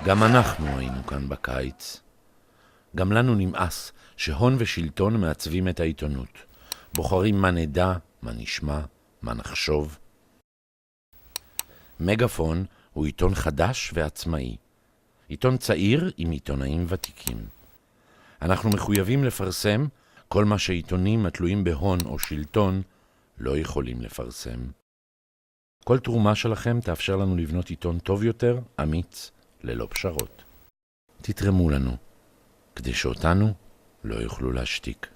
גם אנחנו היינו כאן בקיץ. גם לנו נמאס שהון ושלטון מעצבים את העיתונות. בוחרים מה נדע, מה נשמע, מה נחשוב. מגפון הוא עיתון חדש ועצמאי. עיתון צעיר עם עיתונאים ותיקים. אנחנו מחויבים לפרסם כל מה שעיתונים התלויים בהון או שלטון לא יכולים לפרסם. כל תרומה שלכם תאפשר לנו לבנות עיתון טוב יותר, אמיץ, ללא פשרות. תתרמו לנו, כדי שאותנו לא יוכלו להשתיק.